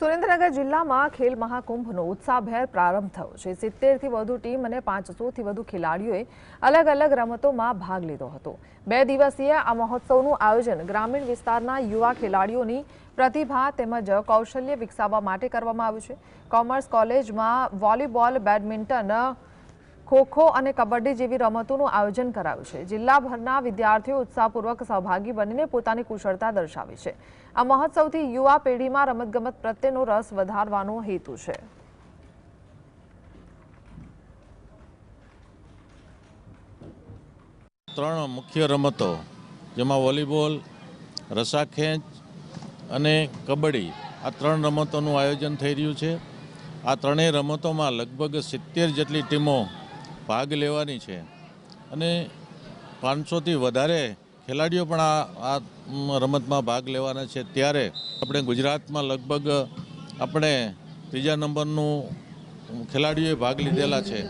સુરેન્દ્રનગર જિલ્લામાં ખેલ મહાકુંભનો ઉત્સાહભેર પ્રારંભ થયો છે। 70 થી વધુ ટીમ અને 500 થી વધુ ખેલાડીઓએ અલગ અલગ રમતોમાં ભાગ લીધો હતો। 2 દિવસીય આ મહોત્સવનું આયોજન ગ્રામીણ વિસ્તારના યુવા ખેલાડીઓની પ્રતિભા તેમજ કૌશલ્ય વિકસાવવા માટે કરવામાં આવ્યું છે। કોમર્સ કોલેજમાં વોલીબોલ, બેડમિન્ટન, ખોખો અને કબડ્ડી જેવી રમતોનું આયોજન કરાયું છે। જિલ્લાભરના વિદ્યાર્થીઓ ઉત્સાહપૂર્વક સહભાગી બનીને પોતાની કુશળતા દર્શાવી છે। આ મહોત્સવથી યુવા પેઢીમાં રમતગમત પ્રત્યેનો રસ વધારવાનો હેતુ છે। ત્રણ મુખ્ય રમતો જેમાં વોલીબોલ, રસ્સાખેંચ અને કબડ્ડી આ ત્રણ રમતોનું આયોજન થઈ રહ્યું છે। આ ત્રણેય રમતોમાં લગભગ 70 જેટલી ટીમો ભાગ લેવાની છે અને 500 થી વધારે ખેલાડીઓ પણ આ રમતમાં ભાગ લેવાના છે। ત્યારે આપણે ગુજરાતમાં લગભગ આપણે ત્રીજા નંબરનું ખેલાડીઓએ ભાગ લીધેલા છે।